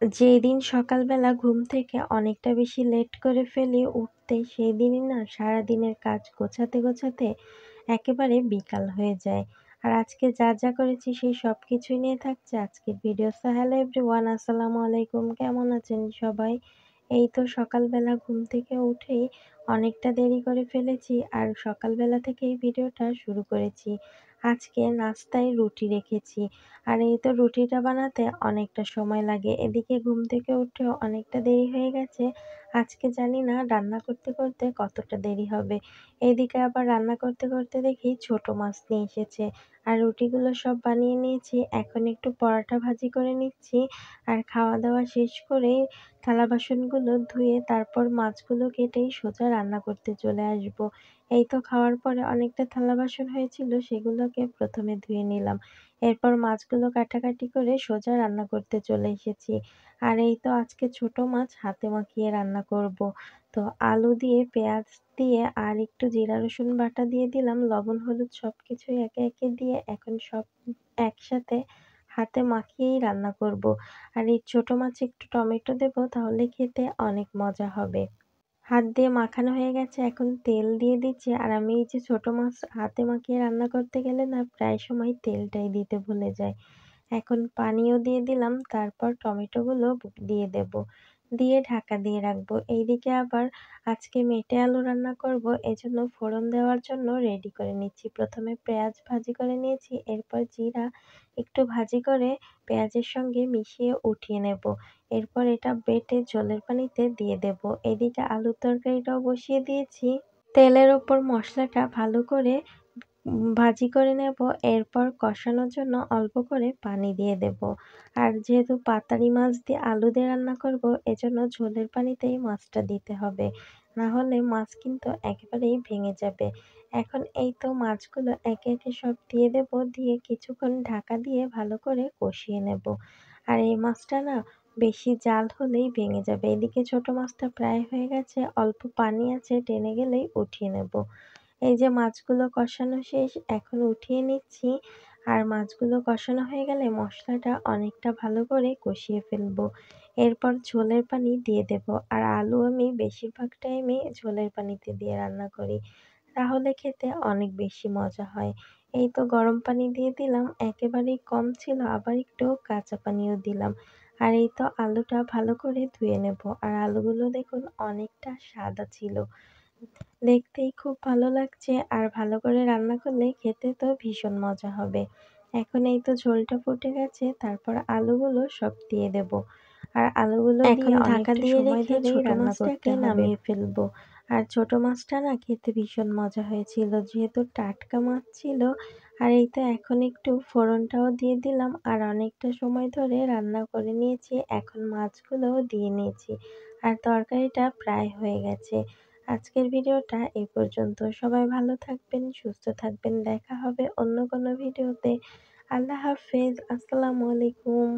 যেদিন সকালবেলা ঘুম থেকে অনেকটা বেশি লেট করে ফেলি উঠতে, সেই দিনই না সারাদিনের কাজ গোছাতে একেবারে বিকাল হয়ে যায়। আর আজকে যা করেছি সেই সবকিছুই নিয়ে থাকছে আজকের ভিডিও। সো হ্যালো এভরিওয়ান, আসসালামু আলাইকুম। কেমন আছেন সবাই? এই তো সকালবেলা ঘুম থেকে উঠেই অনেকটা দেরি করে ফেলেছি আর সকালবেলা থেকেই ভিডিওটা শুরু করেছি। আজকে নাস্তায় রুটি রেখেছি। আর এই তো রুটিটা বানাতে অনেকটা সময় লাগে। এদিকে ঘুম থেকে উঠেও অনেকটা দেরি হয়ে গেছে। আজকে জানি না রান্না করতে কতটা দেরি হবে। এদিকে আবার রান্না করতে দেখি ছোট মাছ নিয়ে এসেছে। আর রুটিগুলো সব বানিয়ে নিয়েছি। এখন একটু পরাঠা ভাজি করে নিচ্ছি। আর খাওয়া-দাওয়া শেষ করে থালা বাসনগুলো ধুয়ে তারপর মাছগুলো কেটেই সোজা রান্না করতে চলে আসবো। এই তো খাওয়ার পরে অনেকটা থালা বাসন হয়েছিল, সেগুলোকে প্রথমে ধুয়ে নিলাম। এরপর মাছগুলো কাটাকাটি করে সোজা রান্না করতে চলে এসেছি। আর এই তো আজকে ছোট মাছ হাতে মাখিয়ে রান্না করব। তো আলু দিয়ে, পেঁয়াজ দিয়ে আর একটু জিরা রসুন বাটা দিয়ে দিলাম। লবণ হলুদ সবকিছুই একে দিয়ে এখন সব একসাথে হাতে মাখিয়েই রান্না করব। আর এই ছোট মাছে একটু টমেটো দেব, তাহলে খেতে অনেক মজা হবে। হাত দিয়ে মাখানো হয়ে গেছে, এখন তেল দিয়ে দিচ্ছি। আর আমি এই যে ছোট মাছ হাতে মাখিয়ে রান্না করতে গেলে না প্রায় সময় তেলটাই দিতে ভুলে যাই। এখন পানিও দিয়ে দিলাম, তারপর টমেটোগুলো দিয়ে দেব। দিয়ে ঢাকা দিয়ে রাখবো। এইদিকে আবার আজকে মেটে আলু রান্না করব, এজন্য ফোড়ন দেওয়ার জন্য রেডি করে নিচ্ছি। প্রথমে পেঁয়াজ ভাজি করে নিয়েছি, এরপর জিরা একটু ভাজি করে পেঁয়াজের সঙ্গে মিশিয়ে উঠিয়ে নেব। এরপর এটা বেটে ঝোলের পানিতে দিয়ে দেব। এদিকে আলুর তরকারিটাও বসিয়ে দিয়েছি। তেলের ওপর মশলাটা ভালো করে ভাজি করে নেব। এরপর কষানোর জন্য অল্প করে পানি দিয়ে দেব। আর যেহেতু পাতারি মাছ দিয়ে আলু দিয়ে রান্না করব, এজন্য ঝোলের পানিতেই মাছটা দিতে হবে। না হলে মাছ কিন্তু একেবারেই ভেঙে যাবে। এখন এই তো মাছগুলো একে সব দিয়ে দেব। দিয়ে কিছুক্ষণ ঢাকা দিয়ে ভালো করে কষিয়ে নেব। আর এই মাছটা না বেশি জাল হলেই ভেঙে যাবে। এদিকে ছোট মাছটা প্রায় হয়ে গেছে, অল্প পানি আছে, টেনে গেলেই উঠিয়ে নেব। এই যে মাছগুলো কষানো শেষ, এখন উঠিয়ে নিচ্ছি। আর মাছগুলো কষানো হয়ে গেলে মশলাটা অনেকটা ভালো করে কষিয়ে ফেলবো। এরপর ঝোলের পানি দিয়ে দেব। আর আলু আমি বেশিরভাগ টাইমে ঝোলের পানিতে দিয়ে রান্না করি, তাহলে খেতে অনেক বেশি মজা হয়। এই তো গরম পানি দিয়ে দিলাম, একেবারেই কম ছিল, আবার একটু কাঁচা পানিও দিলাম। আর এই তো আলুটা ভালো করে ধুয়ে নেব। আর আলুগুলো দেখুন অনেকটা সাদা ছিল, দেখতেই খুব ভালো লাগছে। আর ভালো করে রান্না করলে খেতে তো ভীষণ মজা হবে। এখন এই তো ঝোলটা ফুটে গেছে, তারপর আলুগুলো সব দিয়ে দেব। আর আলুগুলো দিয়ে ঢাকা দিয়ে রেখে ছোট মাছটাকে নামিয়ে ফেলবো। আর ছোট মাছটা না খেতে ভীষণ মজা হয়েছিল, যেহেতু টাটকা মাছ ছিল। আর এই তো এখন একটু ফোড়নটাও দিয়ে দিলাম। আর অনেকটা সময় ধরে রান্না করে নিয়েছি, এখন মাছগুলোও দিয়ে নিয়েছি। আর তরকারিটা প্রায় হয়ে গেছে। আজকের ভিডিওটা এই পর্যন্ত। সবাই ভালো থাকবেন, সুস্থ থাকবেন। দেখা হবে অন্য কোনো ভিডিওতে। আল্লাহ হাফেজ। আসসালামু আলাইকুম।